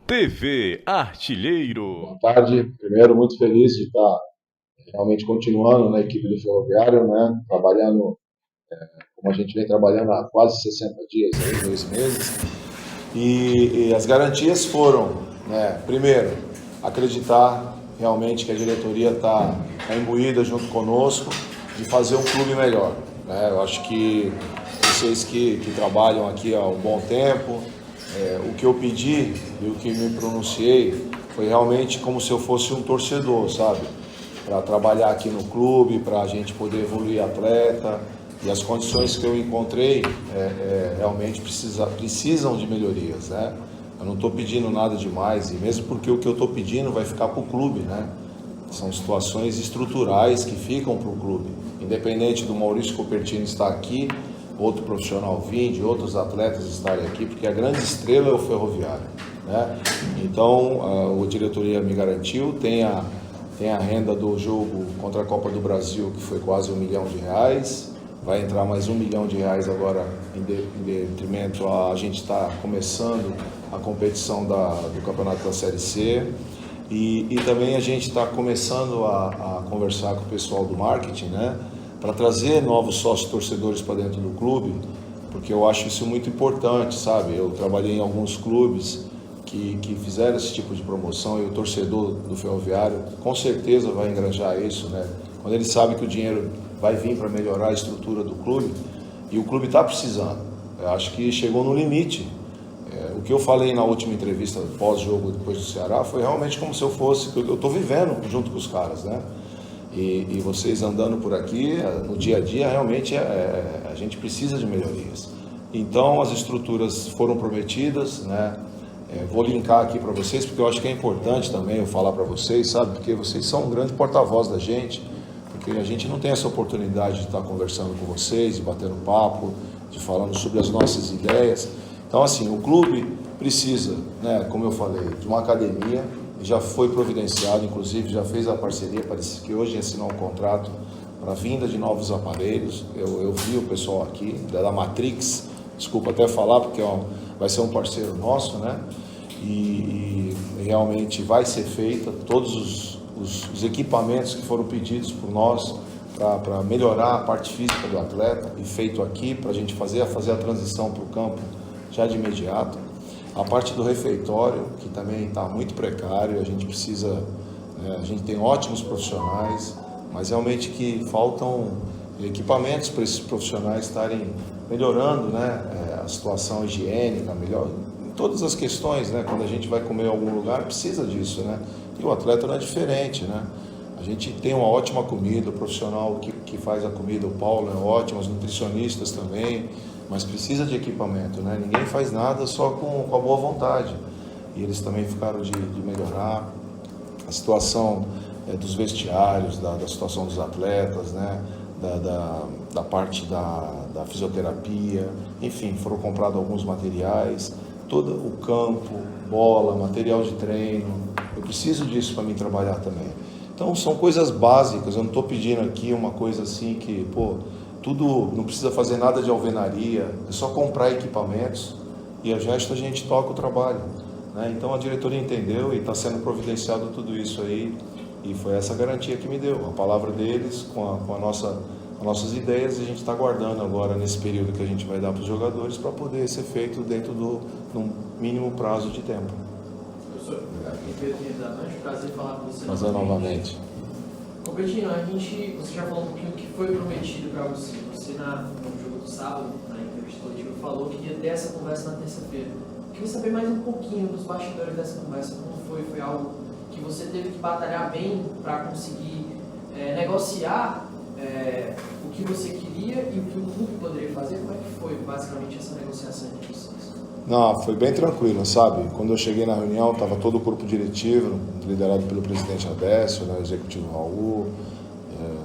TV Artilheiro. Boa tarde. Primeiro, muito feliz de estar realmente continuando na equipe do Ferroviário, né? Trabalhando como a gente vem trabalhando há quase 60 dias, aí, 2 meses. E as garantias foram, né? Primeiro, acreditar realmente que a diretoria está imbuída junto conosco de fazer um clube melhor, né? Eu acho que vocês que trabalham aqui há um bom tempo, o que eu pedi e o que me pronunciei foi realmente como se eu fosse um torcedor, sabe? Para trabalhar aqui no clube, para a gente poder evoluir atleta. E as condições que eu encontrei realmente precisam de melhorias, né? Eu não estou pedindo nada demais, e mesmo porque o que eu estou pedindo vai ficar para o clube, né? São situações estruturais que ficam para o clube. Independente do Maurício Copertino estar aqui, outro profissional vir, de outros atletas estarem aqui, porque a grande estrela é o Ferroviário, né? Então, a diretoria me garantiu, tem a renda do jogo contra a Copa do Brasil, que foi quase R$1 milhão. Vai entrar mais R$1 milhão agora em detrimento a gente está começando a competição do campeonato da Série C. E também a gente está começando a conversar com o pessoal do marketing, né? Para trazer novos sócios torcedores para dentro do clube, porque eu acho isso muito importante, sabe? Eu trabalhei em alguns clubes que fizeram esse tipo de promoção, e o torcedor do Ferroviário com certeza vai engranjar isso, né? Quando ele sabe que o dinheiro vai vir para melhorar a estrutura do clube, e o clube está precisando. Eu acho que chegou no limite. O que eu falei na última entrevista pós-jogo depois do Ceará foi realmente como se eu fosse, eu estou vivendo junto com os caras, né? E vocês andando por aqui, no dia a dia, realmente a gente precisa de melhorias. Então as estruturas foram prometidas, né? Vou linkar aqui para vocês, porque eu acho que é importante também eu falar para vocês, sabe? Porque vocês são um grande porta-voz da gente, porque a gente não tem essa oportunidade de estar conversando com vocês, de batendo papo, de falando sobre as nossas ideias. Então, assim, o clube precisa, né, como eu falei, de uma academia, já foi providenciado, inclusive já fez a parceria, parece que hoje assinou um contrato para a vinda de novos aparelhos. Eu vi o pessoal aqui, da Matrix, desculpa até falar, porque vai ser um parceiro nosso, né? E realmente vai ser feita, todos os equipamentos que foram pedidos por nós para melhorar a parte física do atleta, e feito aqui para a gente fazer a transição para o campo já de imediato. A parte do refeitório, que também está muito precário, a gente precisa, a gente tem ótimos profissionais, mas realmente que faltam equipamentos para esses profissionais estarem melhorando, né, a situação higiênica, melhor, em todas as questões, né? Quando a gente vai comer em algum lugar, precisa disso, né? E o atleta não é diferente, né? A gente tem uma ótima comida, o profissional que faz a comida, o Paulo, é ótimo, os nutricionistas também, mas precisa de equipamento, né? Ninguém faz nada só com a boa vontade. E eles também ficaram de melhorar a situação dos vestiários, da situação dos atletas, né? Da parte da fisioterapia, enfim, foram comprados alguns materiais, todo o campo, bola, material de treino. Eu preciso disso para mim trabalhar também. Então são coisas básicas, eu não estou pedindo aqui uma coisa assim que, tudo, não precisa fazer nada de alvenaria, é só comprar equipamentos e o resto a gente toca o trabalho, né? Então a diretoria entendeu e está sendo providenciado tudo isso aí, e foi essa garantia que me deu, a palavra deles com as nossas ideias, e a gente está aguardando agora nesse período que a gente vai dar para os jogadores para poder ser feito dentro do mínimo prazo de tempo. Professor, prazer falar com você. Fazer novamente. Copertino, você já falou um pouquinho do que foi prometido para você. Você, no jogo do sábado, na entrevista coletiva, falou que ia ter essa conversa na terça-feira. Queria saber mais um pouquinho dos bastidores dessa conversa. Como foi? Foi algo que você teve que batalhar bem para conseguir negociar o que você queria e o que o clube poderia fazer? Como é que foi, basicamente, essa negociação entre vocês? Não, foi bem tranquilo, sabe? Quando eu cheguei na reunião, estava todo o corpo diretivo, liderado pelo presidente Adécio, né, o executivo Raul,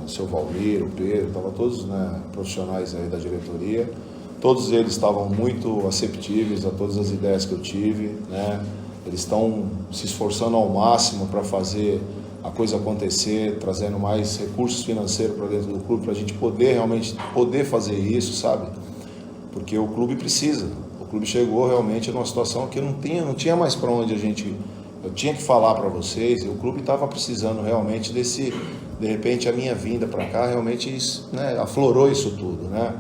o seu Valmir, o Pedro, estavam todos, né, profissionais aí da diretoria. Todos eles estavam muito aceptíveis a todas as ideias que eu tive, né? Eles estão se esforçando ao máximo para fazer a coisa acontecer, trazendo mais recursos financeiros para dentro do clube, para a gente realmente poder fazer isso, sabe? Porque o clube clube chegou realmente numa situação que não tinha mais para onde eu tinha que falar para vocês, e o clube estava precisando realmente de repente a minha vinda para cá realmente né, aflorou isso tudo, né?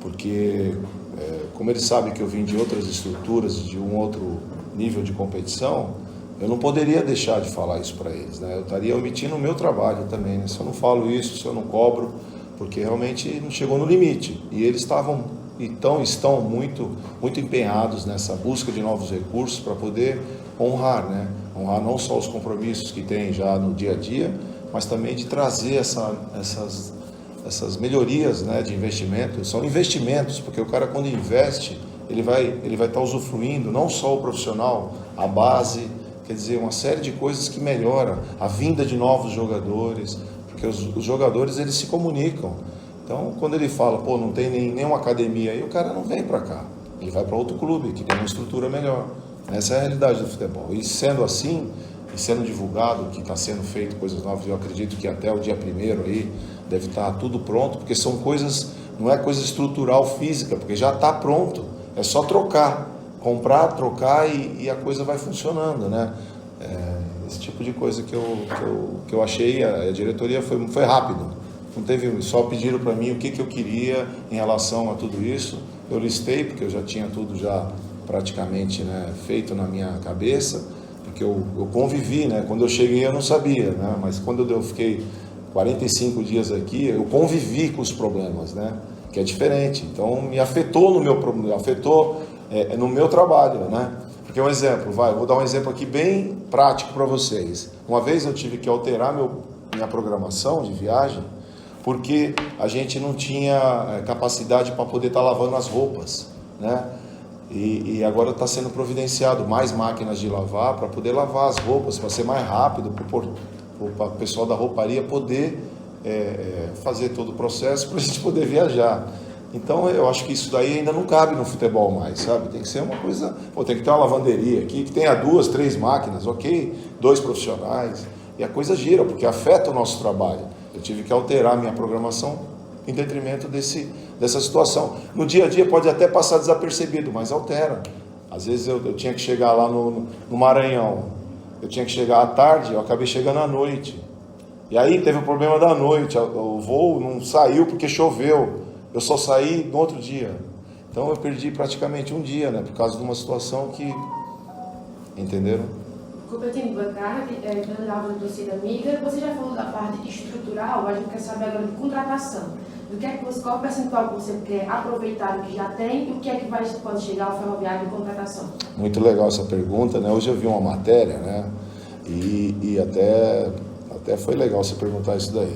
Porque como eles sabem que eu vim de outras estruturas, de um outro nível de competição, eu não poderia deixar de falar isso para eles, né? Eu estaria omitindo o meu trabalho também, né? Se eu não falo isso, se eu não cobro, porque realmente não chegou no limite. E eles estão muito empenhados nessa busca de novos recursos para poder honrar, né? Honrar não só os compromissos que tem já no dia a dia, mas também de trazer essas melhorias, né, de investimento. São investimentos, porque o cara quando investe, ele vai estar usufruindo, não só o profissional, a base, quer dizer, uma série de coisas que melhoram, a vinda de novos jogadores, porque os jogadores eles se comunicam. Então, quando ele fala, pô, não tem nenhuma academia aí, o cara não vem para cá, ele vai para outro clube que tem uma estrutura melhor. Essa é a realidade do futebol. E sendo assim, e sendo divulgado que está sendo feito coisas novas, eu acredito que até o dia 1º aí deve estar tudo pronto, porque são coisas, não é coisa estrutural física, porque já está pronto, é só trocar, comprar, trocar e a coisa vai funcionando, né? Esse tipo de coisa que eu achei, a diretoria foi rápido, não teve, só pediram para mim o que eu queria em relação a tudo isso, eu listei, porque eu já tinha tudo já praticamente, né, feito na minha cabeça, porque eu convivi, né? Quando eu cheguei eu não sabia, né? Mas quando eu fiquei 45 dias aqui, eu convivi com os problemas, né? Que é diferente. Então me afetou no meu problema, afetou no meu trabalho, né? Porque um exemplo, vou dar um exemplo aqui bem prático para vocês. Uma vez eu tive que alterar minha programação de viagem, porque a gente não tinha capacidade para poder estar lavando as roupas, né? E agora está sendo providenciado mais máquinas de lavar para poder lavar as roupas, para ser mais rápido, para o pessoal da rouparia poder fazer todo o processo para a gente poder viajar. Então eu acho que isso daí ainda não cabe no futebol mais, sabe? Tem que ser uma coisa, tem que ter uma lavanderia aqui que tenha 2, 3 máquinas, ok? 2 profissionais, e a coisa gira, porque afeta o nosso trabalho. Eu tive que alterar minha programação em detrimento dessa situação. No dia a dia pode até passar desapercebido, mas altera. Às vezes eu tinha que chegar lá no Maranhão, eu tinha que chegar à tarde, eu acabei chegando à noite. E aí teve o problema da noite, o voo não saiu porque choveu, eu só saí no outro dia. Então eu perdi praticamente um dia, né, por causa de uma situação que... Entenderam? Competindo boa tarde, Fernanda Alves da torcida amiga. Você já falou da parte estrutural, a gente quer saber agora de contratação. Qual o percentual que você quer aproveitar do que já tem e o que é que pode chegar ao Ferroviário de contratação? Muito legal essa pergunta, né? Hoje eu vi uma matéria, né? E até foi legal você perguntar isso daí.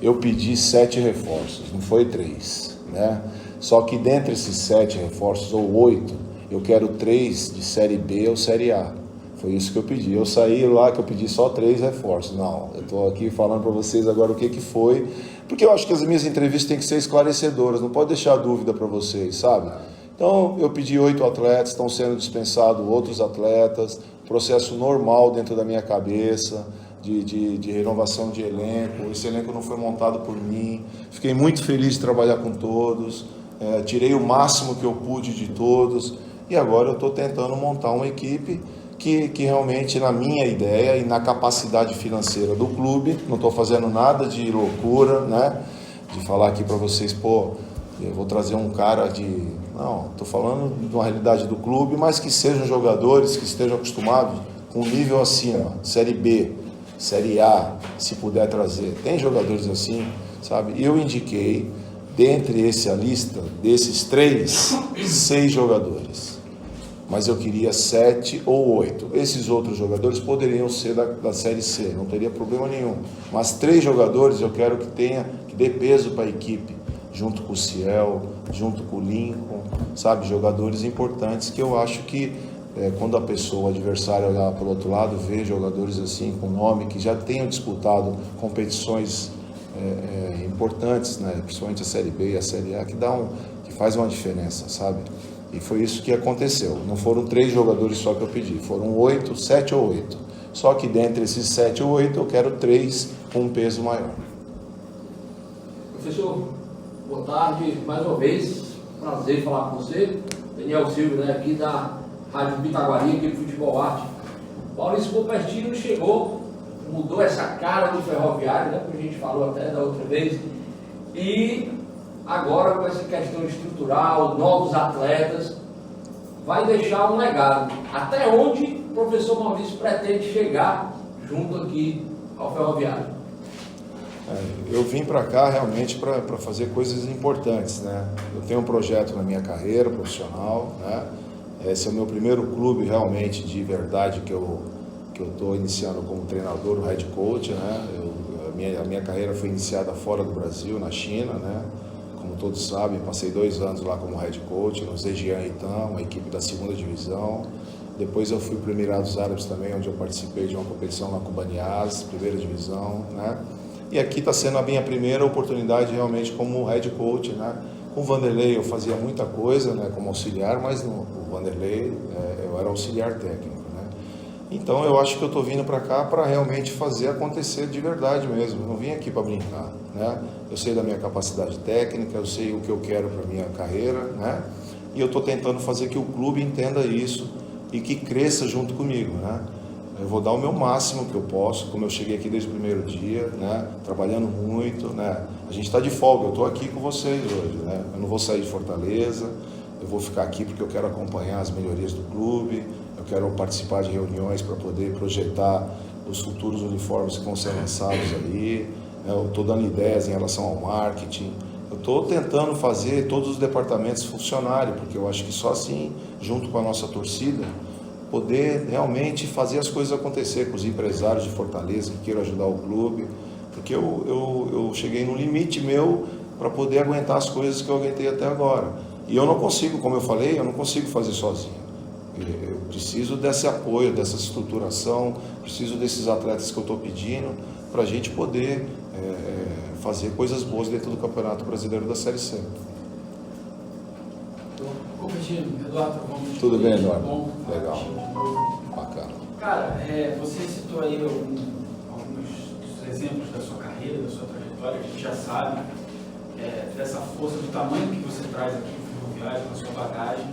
Eu pedi 7 reforços, não foi 3, né? Só que dentre esses 7 reforços, ou 8, eu quero 3 de Série B ou Série A. Foi isso que eu pedi. Eu saí lá que eu pedi só 3 reforços. Não, eu estou aqui falando para vocês agora o que foi, porque eu acho que as minhas entrevistas têm que ser esclarecedoras, não pode deixar dúvida para vocês, sabe? Então, eu pedi 8 atletas, estão sendo dispensados outros atletas, processo normal dentro da minha cabeça, de renovação de elenco. Esse elenco não foi montado por mim. Fiquei muito feliz de trabalhar com todos, tirei o máximo que eu pude de todos, e agora eu estou tentando montar uma equipe que realmente, na minha ideia e na capacidade financeira do clube, não estou fazendo nada de loucura, né? De falar aqui para vocês, pô, eu vou trazer um cara de... Não, estou falando de uma realidade do clube, mas que sejam jogadores que estejam acostumados com um nível acima, Série B, Série A, se puder trazer. Tem jogadores assim, sabe? Eu indiquei, dentre essa lista, desses 3, 6 jogadores. Mas eu queria 7 ou 8. Esses outros jogadores poderiam ser da Série C, não teria problema nenhum. Mas 3 jogadores eu quero que dê peso para a equipe, junto com o Ciel, junto com o Lincoln, sabe? Jogadores importantes que eu acho que quando a pessoa, o adversário, olhar para o outro lado, vê jogadores assim, com nome, que já tenham disputado competições importantes, né? Principalmente a Série B e a Série A, que faz uma diferença, sabe? E foi isso que aconteceu. Não foram 3 jogadores só que eu pedi, foram 8, 7 ou 8. Só que dentre esses 7 ou 8, eu quero 3 com um peso maior. Professor, boa tarde, mais uma vez, prazer falar com você. Daniel Silva, né, aqui da Rádio Pitaguari, aqui do Futebol Arte. Maurício Cupertino chegou, mudou essa cara do Ferroviário, né, que a gente falou até da outra vez, e agora com essa questão estrutural, novos atletas, vai deixar um legado. Até onde o professor Maurício pretende chegar junto aqui ao Ferroviário? Eu vim para cá realmente para fazer coisas importantes, né? Eu tenho um projeto na minha carreira profissional, né? Esse é o meu primeiro clube realmente de verdade que eu estou iniciando como treinador, o head coach, né? A minha carreira foi iniciada fora do Brasil, na China, né? Como todos sabem, passei 2 anos lá como head coach no Zhejiang Itan, uma equipe da 2ª divisão. Depois eu fui para os Emirados Árabes também, onde eu participei de uma competição na Cubaniás, 1ª divisão, né? E aqui está sendo a minha primeira oportunidade realmente como head coach, né? Com o Vanderlei eu fazia muita coisa, né, como auxiliar, mas o Vanderlei eu era auxiliar técnico, né? Então eu acho que eu estou vindo para cá para realmente fazer acontecer de verdade mesmo. Eu não vim aqui para brincar, né? Eu sei da minha capacidade técnica, eu sei o que eu quero para minha carreira, né? E eu estou tentando fazer que o clube entenda isso e que cresça junto comigo, né? Eu vou dar o meu máximo que eu posso, como eu cheguei aqui desde o primeiro dia, né? Trabalhando muito, né? A gente está de folga, eu estou aqui com vocês hoje, né? Eu não vou sair de Fortaleza, eu vou ficar aqui porque eu quero acompanhar as melhorias do clube, eu quero participar de reuniões para poder projetar os futuros uniformes que vão ser lançados ali, né? Eu estou dando ideias em relação ao marketing, eu estou tentando fazer todos os departamentos funcionarem, porque eu acho que só assim, junto com a nossa torcida, poder realmente fazer as coisas acontecer com os empresários de Fortaleza que queiram ajudar o clube, porque eu cheguei no limite meu para poder aguentar as coisas que eu aguentei até agora. E eu não consigo, como eu falei, eu não consigo fazer sozinho. Eu preciso desse apoio, dessa estruturação, preciso desses atletas que eu estou pedindo para a gente poder fazer coisas boas dentro do Campeonato Brasileiro da Série C. Eduardo, Tudo bem, Eduardo? Bom, legal. Bacana. Cara, você citou aí alguns dos exemplos da sua carreira, da sua trajetória, a gente já sabe dessa força, do tamanho que você traz aqui no Ferroviário, com a sua bagagem,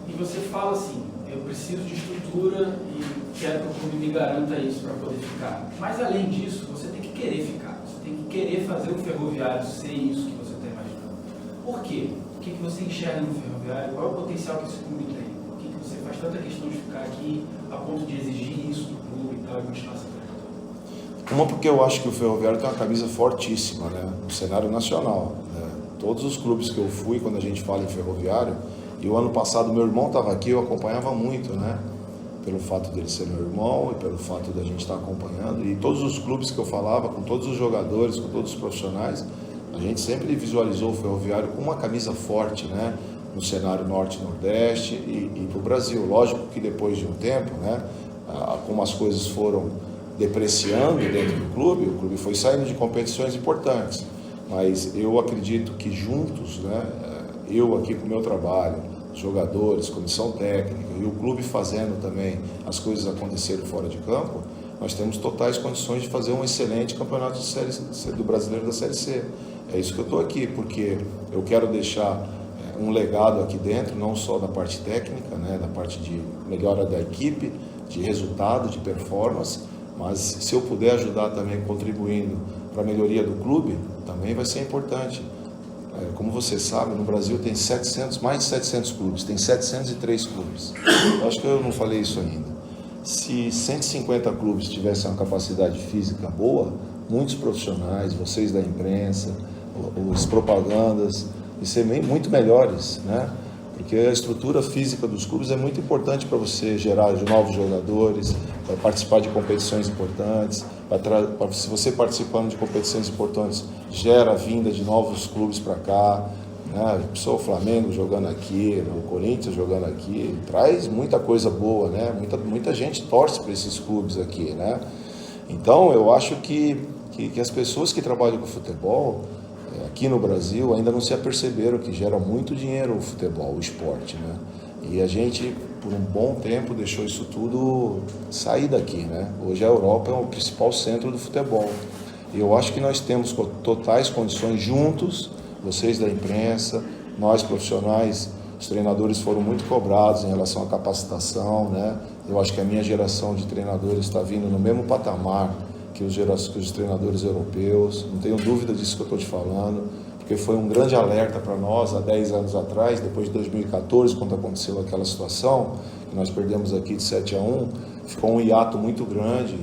e você fala assim, eu preciso de estrutura e quero que o clube me garanta isso para poder ficar. Mas além disso, você tem que querer ficar, você tem que querer fazer o Ferroviário ser isso que você está imaginando. Por quê? O que você enxerga no Ferroviário? Qual é o potencial que esse clube tem? Por que você faz tanta questão de ficar aqui a ponto de exigir isso do clube e tal e continuar essa trajetória? Uma, porque eu acho que o Ferroviário tem uma camisa fortíssima, né, no cenário nacional, né? Todos os clubes que eu fui, quando a gente fala em Ferroviário, e o ano passado meu irmão estava aqui, eu acompanhava muito, né? Pelo fato dele ser meu irmão e pelo fato da gente estar acompanhando. E todos os clubes que eu falava, com todos os jogadores, com todos os profissionais, a gente sempre visualizou o Ferroviário com uma camisa forte, né? No cenário norte e nordeste e para o Brasil. Lógico que depois de um tempo, né? Como as coisas foram depreciando dentro do clube, o clube foi saindo de competições importantes. Mas eu acredito que juntos, né? Eu aqui com o meu trabalho, jogadores, comissão técnica e o clube fazendo também as coisas acontecerem fora de campo, nós temos totais condições de fazer um excelente campeonato de série C, do Brasileiro da Série C. É isso que eu estou aqui, porque eu quero deixar um legado aqui dentro, não só da parte técnica, né, da parte de melhora da equipe, de resultado, de performance, mas se eu puder ajudar também contribuindo para a melhoria do clube, também vai ser importante. Como você sabe, no Brasil tem mais de 700 clubes, tem 703 clubes. Eu acho que eu não falei isso ainda. Se 150 clubes tivessem uma capacidade física boa, muitos profissionais, vocês da imprensa, os propagandas, e ser muito melhores, né? Porque a estrutura física dos clubes é muito importante para você gerar novos jogadores, para participar de competições importantes, se você participando de competições importantes, gera a vinda de novos clubes para cá, né? O Flamengo jogando aqui, o Corinthians jogando aqui, traz muita coisa boa, né? Muita gente torce para esses clubes aqui, né? Então eu acho que as pessoas que trabalham com futebol aqui no Brasil ainda não se aperceberam que gera muito dinheiro o futebol, o esporte, né? E a gente, por um bom tempo, deixou isso tudo sair daqui, né? Hoje a Europa é o principal centro do futebol. E eu acho que nós temos totais condições juntos, vocês da imprensa, nós profissionais Os treinadores foram muito cobrados em relação à capacitação, né? Eu acho que a minha geração de treinadores está vindo no mesmo patamar que os treinadores europeus, não tenho dúvida disso que eu estou te falando, porque foi um grande alerta para nós há 10 anos atrás, depois de 2014, quando aconteceu aquela situação, que nós perdemos aqui de 7-1, ficou um hiato muito grande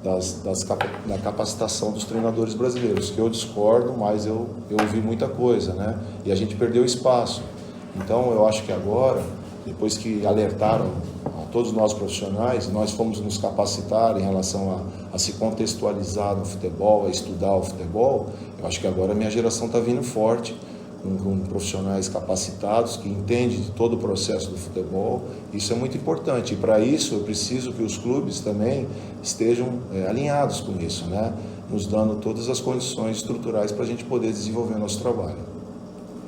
da capacitação dos treinadores brasileiros, que eu discordo, mas eu ouvi muita coisa, né? E a gente perdeu espaço. Então eu acho que agora, depois que alertaram a todos nós profissionais, nós fomos nos capacitar em relação a se contextualizar no futebol, a estudar o futebol. Eu acho que agora a minha geração está vindo forte, com profissionais capacitados, que entendem de todo o processo do futebol. Isso é muito importante, e para isso eu preciso que os clubes também estejam alinhados com isso, né? Nos dando todas as condições estruturais para a gente poder desenvolver nosso trabalho.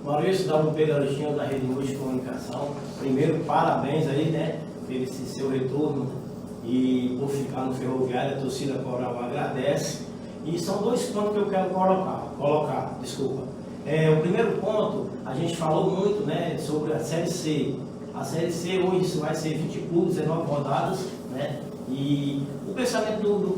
Maurício WP Garotinho da Rede Luz de Comunicação, primeiro parabéns aí, né, por esse seu retorno e por ficar no Ferroviário, a torcida coral agradece. E são 2 pontos que eu quero colocar. O primeiro ponto, a gente falou muito, né, sobre a Série C. A Série C hoje vai ser 20 clubes, 19 rodadas, né, e o pensamento do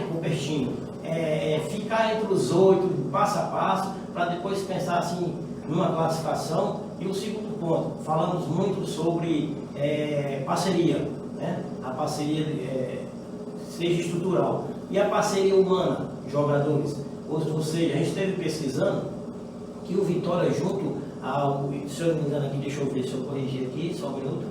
Coupertino é ficar entre os 8, passo a passo, para depois pensar assim, numa classificação. E o segundo ponto, falamos muito sobre parceria, né? A parceria seja estrutural e a parceria humana, jogadores. Ou seja, a gente esteve pesquisando que o Vitória junto ao, se eu não me engano aqui, deixa eu ver se eu corrigir aqui, só um minuto.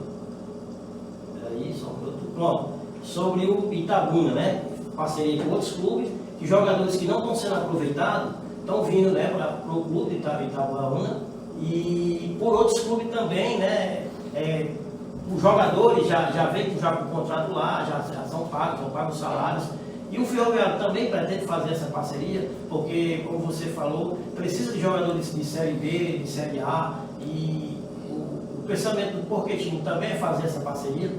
Peraí, só um minuto. Pronto. Sobre o Itabuna, né? Parceria com outros clubes, que jogadores que não estão sendo aproveitados estão vindo, né, para o clube Itabuaúna, e por outros clubes também, né, os jogadores já vêm com o contrato lá, já são pagos os salários, e o Ferroviário também pretende fazer essa parceria, porque, como você falou, precisa de jogadores de Série B, de Série A, e o pensamento do Porquetino também é fazer essa parceria.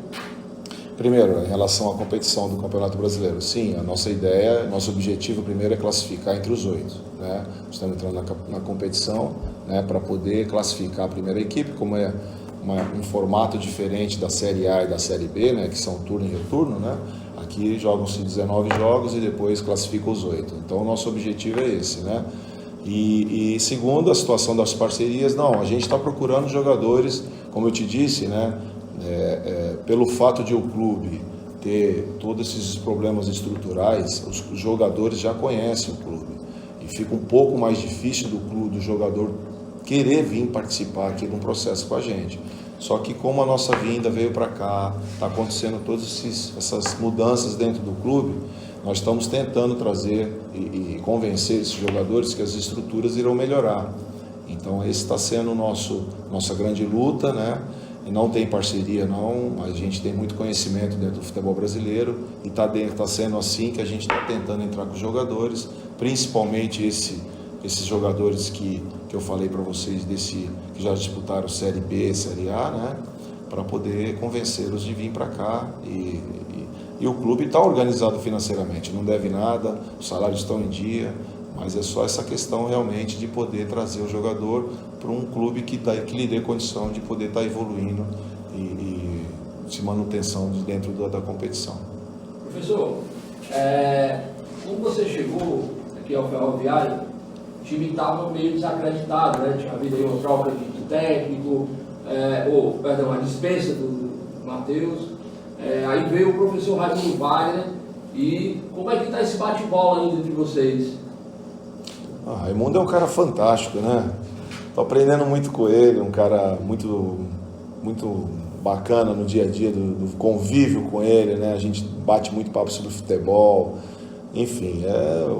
Primeiro, em relação à competição do Campeonato Brasileiro, sim, a nossa ideia, nosso objetivo primeiro é classificar entre os 8, né? Estamos entrando na competição, né, para poder classificar a primeira equipe, como é um formato diferente da Série A e da Série B, né, que são turno e retorno, né? Aqui jogam-se 19 jogos e depois classificam os 8. Então, o nosso objetivo é esse, né? E segundo, a situação das parcerias, não, a gente está procurando jogadores, como eu te disse, né? Pelo fato de o clube ter todos esses problemas estruturais, os jogadores já conhecem o clube e fica um pouco mais difícil do jogador querer vir participar aqui de um processo com a gente. Só que como a nossa vinda veio para cá, está acontecendo todas essas mudanças dentro do clube, nós estamos tentando trazer e convencer esses jogadores que as estruturas irão melhorar. Então esse está sendo nossa grande luta, né? E não tem parceria não, mas a gente tem muito conhecimento dentro do futebol brasileiro e está sendo assim que a gente está tentando entrar com os jogadores, principalmente esses jogadores que eu falei para vocês, que já disputaram Série B, Série A, né? Para poder convencê-los de vir para cá e o clube está organizado financeiramente, não deve nada, os salários estão em dia, mas é só essa questão realmente de poder trazer o jogador para um clube que lhe dê condição de poder estar evoluindo e se manutenção dentro da competição. Professor, quando você chegou aqui ao Ferroviário, o time estava meio desacreditado, né? Tinha havido aí uma troca de técnico, a dispensa do Matheus, aí veio o professor Raimundo Wagner, e como é que está esse bate-bola ainda entre vocês? Raimundo é um cara fantástico, né? Estou aprendendo muito com ele, um cara muito, muito bacana no dia a dia, do convívio com ele, né? A gente bate muito papo sobre futebol, enfim,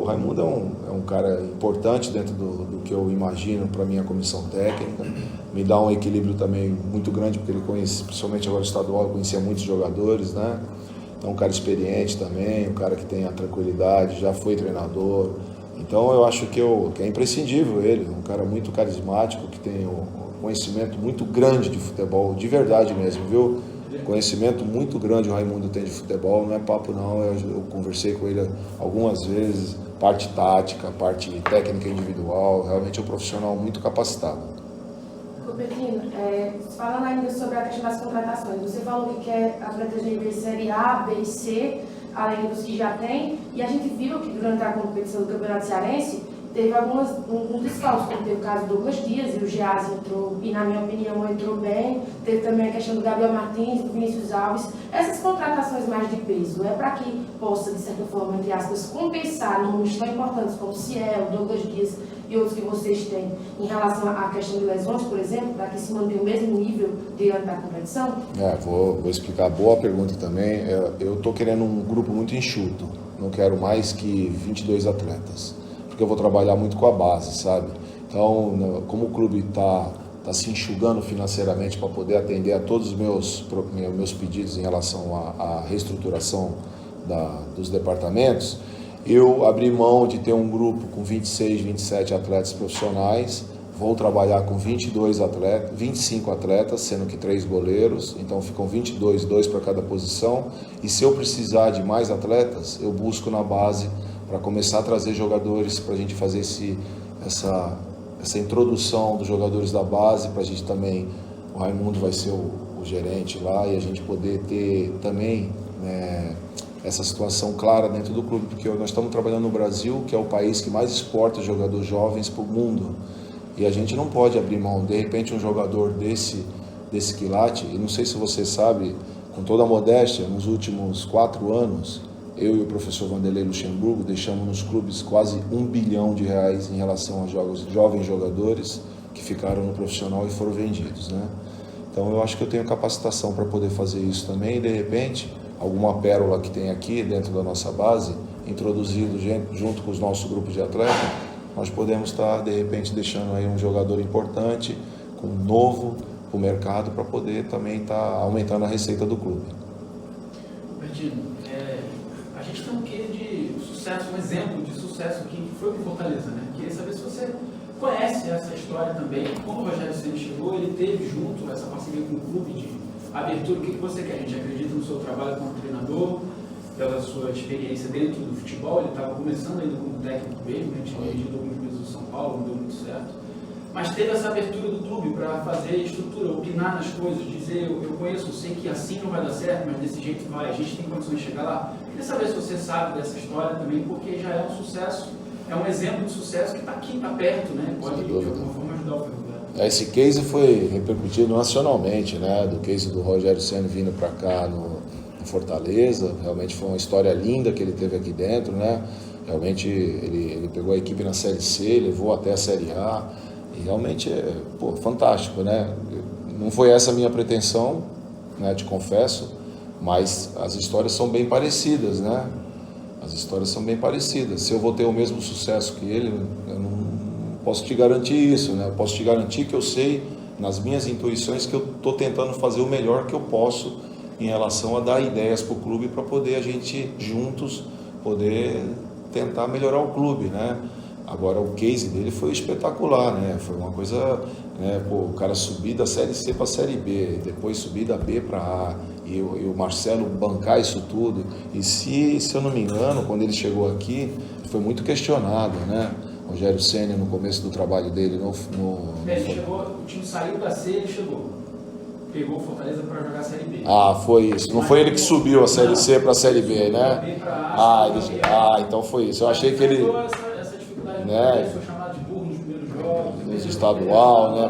o Raimundo é um cara importante dentro do que eu imagino para a minha comissão técnica, me dá um equilíbrio também muito grande, porque ele conhece, principalmente agora estadual, conhecia muitos jogadores, né? Então um cara experiente também, um cara que tem a tranquilidade, já foi treinador. Então eu acho que é imprescindível ele, um cara muito carismático, que tem um conhecimento muito grande de futebol, de verdade mesmo, viu? Conhecimento muito grande o Raimundo tem de futebol, não é papo não, eu conversei com ele algumas vezes, parte tática, parte técnica individual, realmente é um profissional muito capacitado. Bettino, falando ainda sobre a questão das contratações, você falou que quer atletas de nível Série A, B e C, além dos que já tem, e a gente viu que durante a competição do Campeonato Cearense teve um desfalque, como teve o caso do Douglas Dias, e o Geazi entrou, e na minha opinião entrou bem, teve também a questão do Gabriel Martins, do Vinícius Alves. Essas contratações mais de peso é para que possa, de certa forma, entre aspas, compensar nomes tão importantes como Ciel, Douglas Dias e outros que vocês têm em relação à questão de lesões, por exemplo, para que se mantenha o mesmo nível diante da competição? Vou explicar. Boa pergunta também. Eu estou querendo um grupo muito enxuto, não quero mais que 22 atletas, porque eu vou trabalhar muito com a base, sabe? Então, como o clube está se enxugando financeiramente para poder atender a todos os meus pedidos em relação à reestruturação dos departamentos, eu abri mão de ter um grupo com 26, 27 atletas profissionais, vou trabalhar com 25 atletas, sendo que 3 goleiros, então ficam 22, 2 para cada posição, e se eu precisar de mais atletas, eu busco na base para começar a trazer jogadores, para a gente fazer essa introdução dos jogadores da base, para a gente também, o Raimundo vai ser o gerente lá, e a gente poder ter também essa situação clara dentro do clube, porque nós estamos trabalhando no Brasil, que é o país que mais exporta jogadores jovens para o mundo, e a gente não pode abrir mão, de repente um jogador desse quilate, e não sei se você sabe, com toda a modéstia, nos últimos 4 anos, eu e o professor Vanderlei Luxemburgo deixamos nos clubes quase R$1 bilhão em relação a jovens jogadores que ficaram no profissional e foram vendidos, né? Então eu acho que eu tenho capacitação para poder fazer isso também, e de repente alguma pérola que tem aqui dentro da nossa base, introduzido junto com os nossos grupos de atletas, nós podemos estar de repente deixando aí um jogador importante, novo para o mercado, para poder também estar aumentando a receita do clube. Bettino, a gente tem um quê de sucesso, um exemplo de sucesso aqui que foi com Fortaleza, né? Queria saber se você conhece essa história também, como o Rogério Ceni chegou, ele teve junto essa parceria com o clube de abertura. O que você quer? A gente acredita no seu trabalho como treinador, pela sua experiência dentro do futebol, ele estava começando ainda como técnico mesmo, a gente tinha dirigido alguns meses do São Paulo, não deu muito certo, mas teve essa abertura do clube para fazer estrutura, opinar nas coisas, dizer, eu conheço, eu sei que assim não vai dar certo, mas desse jeito vai, a gente tem condições de chegar lá. Queria saber se você sabe dessa história também, porque já é um sucesso, é um exemplo de sucesso que está aqui, está perto, né? Pode de alguma forma ajudar o Ferroviário. Esse case foi repercutido nacionalmente, né? Do case do Rogério Ceni vindo para cá no Fortaleza, realmente foi uma história linda que ele teve aqui dentro, né? Realmente ele pegou a equipe na Série C, levou até a Série A, e realmente é fantástico, né? Não foi essa a minha pretensão, né? Te confesso, mas as histórias são bem parecidas, né? As histórias são bem parecidas. Se eu vou ter o mesmo sucesso que ele, eu não posso te garantir isso, né? Eu posso te garantir que eu sei, nas minhas intuições, que eu estou tentando fazer o melhor que eu posso em relação a dar ideias para o clube, para poder a gente juntos poder tentar melhorar o clube, né? Agora o case dele foi espetacular, né? Foi uma coisa, né? O cara subir da Série C para a Série B, depois subir da B para A, e o Marcelo bancar isso tudo. E se eu não me engano, quando ele chegou aqui, foi muito questionado, né? Rogério Ceni, no começo do trabalho dele, Ele chegou, o time saiu da C, ele chegou. Pegou o Fortaleza para jogar a Série B. Foi isso. Não foi ele que subiu a Série C para a Série B, né? Então foi isso. Eu achei que ele... Essa dificuldade, né? Foi chamado de burro nos primeiros jogos. Nos estadual, né?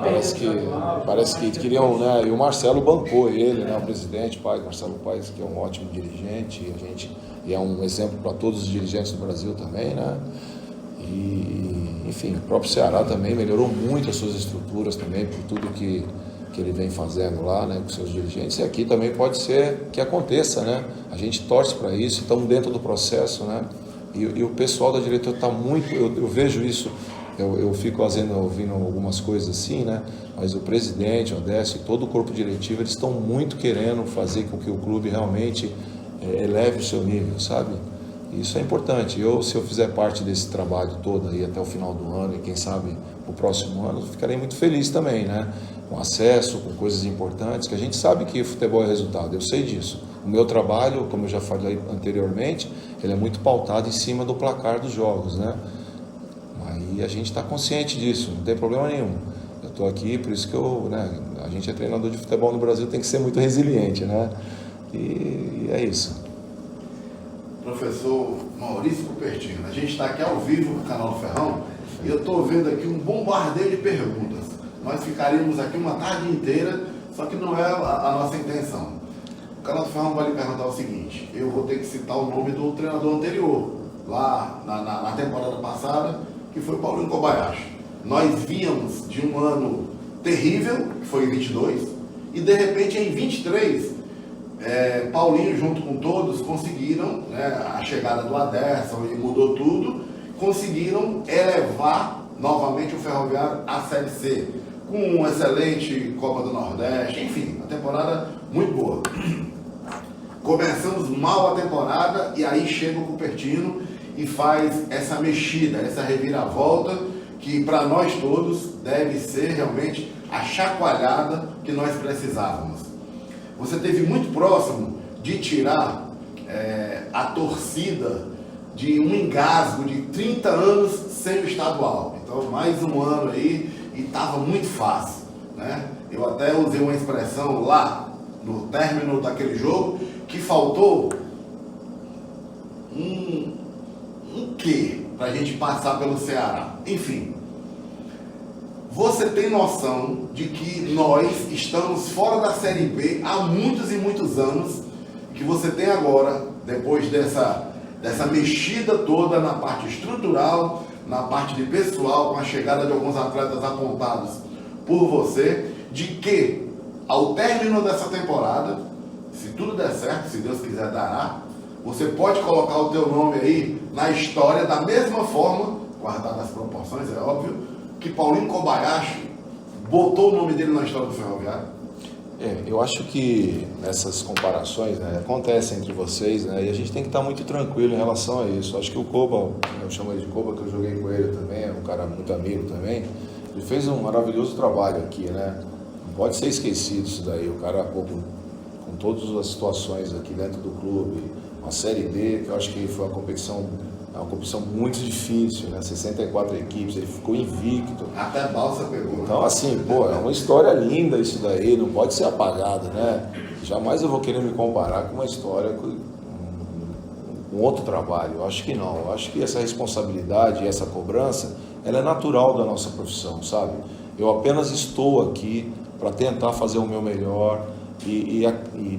Parece que queriam, né? E o Marcelo bancou ele, né? O presidente, Marcelo Paes, que é um ótimo dirigente, e é um exemplo para todos os dirigentes do Brasil também, né? E, enfim, o próprio Ceará também melhorou muito as suas estruturas também, por tudo que ele vem fazendo lá, né, com seus dirigentes, e aqui também pode ser que aconteça, né? A gente torce para isso, estamos dentro do processo, né? E o pessoal da diretoria está muito, eu vejo isso, eu fico ouvindo algumas coisas assim, né? Mas o presidente, o Odécio e todo o corpo diretivo, eles estão muito querendo fazer com que o clube realmente eleve o seu nível, sabe? Isso é importante. Se eu fizer parte desse trabalho todo aí até o final do ano, e quem sabe o próximo ano, eu ficarei muito feliz também, né? Com acesso, com coisas importantes, que a gente sabe que futebol é resultado, eu sei disso. O meu trabalho, como eu já falei anteriormente, ele é muito pautado em cima do placar dos jogos, né? Aí a gente está consciente disso, não tem problema nenhum. Eu estou aqui, por isso que a gente é treinador de futebol no Brasil, tem que ser muito resiliente, né? E é isso. Professor Maurício Cupertino, a gente está aqui ao vivo no canal do Ferrão e eu estou vendo aqui um bombardeio de perguntas. Nós ficaríamos aqui uma tarde inteira, só que não é a nossa intenção. O canal do Ferrão vai lhe perguntar o seguinte: eu vou ter que citar o nome do treinador anterior, lá na temporada passada, que foi Paulinho Kobayashi. Nós víamos de um ano terrível, que foi em 22, e de repente em 23, Paulinho junto com todos conseguiram, a chegada do Aderson e mudou tudo, conseguiram elevar novamente o Ferroviário à Série C, com uma excelente Copa do Nordeste, enfim, uma temporada muito boa. Começamos mal a temporada e aí chega o Cupertino e faz essa mexida, essa reviravolta que para nós todos deve ser realmente a chacoalhada que nós precisávamos. Você esteve muito próximo de tirar a torcida de um engasgo de 30 anos sem o estadual. Então, mais um ano aí e estava muito fácil, né? Eu até usei uma expressão lá no término daquele jogo que faltou um quê para a gente passar pelo Ceará. Enfim, você tem noção de que nós estamos fora da Série B há muitos e muitos anos, que você tem agora, depois dessa mexida toda na parte estrutural, na parte de pessoal, com a chegada de alguns atletas apontados por você, de que ao término dessa temporada, se tudo der certo, se Deus quiser dará, você pode colocar o teu nome aí na história da mesma forma, guardadas as proporções, é óbvio, que Paulinho Kobayashi botou o nome dele na história do Ferroviário? Eu acho que essas comparações acontecem entre vocês, e a gente tem que estar muito tranquilo em relação a isso. Acho que o Koba, eu chamo ele de Koba, que eu joguei com ele também, é um cara muito amigo também, ele fez um maravilhoso trabalho aqui, né? Não pode ser esquecido isso daí. O cara, com todas as situações aqui dentro do clube, uma Série B, que eu acho que foi uma competição muito difícil, né? 64 equipes, ele ficou invicto. Até balsa pegou. Então, assim, é uma história linda isso daí, não pode ser apagado, né? Jamais eu vou querer me comparar com uma história com outro trabalho. Eu acho que não. Eu acho que essa responsabilidade e essa cobrança, ela é natural da nossa profissão, sabe? Eu apenas estou aqui para tentar fazer o meu melhor e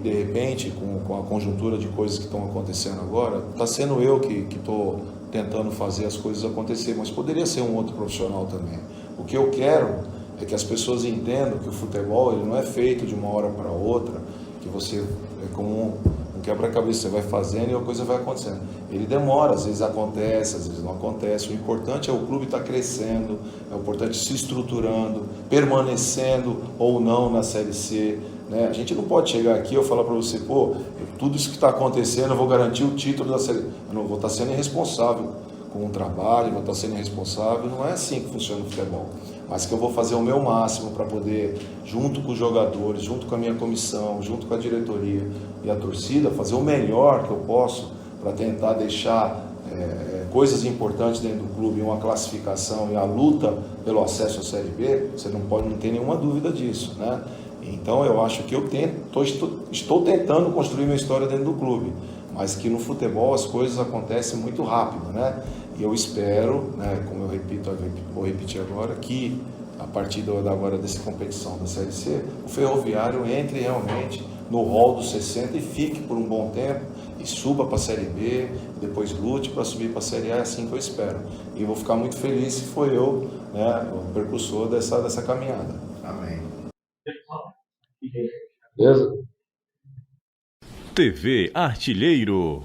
de repente, com a conjuntura de coisas que estão acontecendo agora, está sendo eu que estou tentando fazer as coisas acontecer, mas poderia ser um outro profissional também. O que eu quero é que as pessoas entendam que o futebol ele não é feito de uma hora para outra, que você é como um quebra-cabeça, você vai fazendo e a coisa vai acontecendo. Ele demora, às vezes acontece, às vezes não acontece. O importante é o clube estar crescendo, é o importante se estruturando, permanecendo ou não na Série C. A gente não pode chegar aqui e eu falar para você, tudo isso que está acontecendo, eu vou garantir o título da Série. Eu não vou estar sendo irresponsável com o trabalho, vou estar sendo irresponsável. Não é assim que funciona o futebol. Mas que eu vou fazer o meu máximo para poder, junto com os jogadores, junto com a minha comissão, junto com a diretoria e a torcida, fazer o melhor que eu posso para tentar deixar coisas importantes dentro do clube, uma classificação e a luta pelo acesso à Série B. Você não tem nenhuma dúvida disso, né? Então eu acho que estou tentando construir minha história dentro do clube, mas que no futebol as coisas acontecem muito rápido, né? E eu espero, como eu repito, vou repetir agora, que a partir agora dessa competição da Série C, o Ferroviário entre realmente no rol dos 60 e fique por um bom tempo e suba para a Série B, depois lute para subir para a Série A, é assim que eu espero. E vou ficar muito feliz se for eu, o precursor dessa caminhada. Amém. Beleza? TV Artilheiro.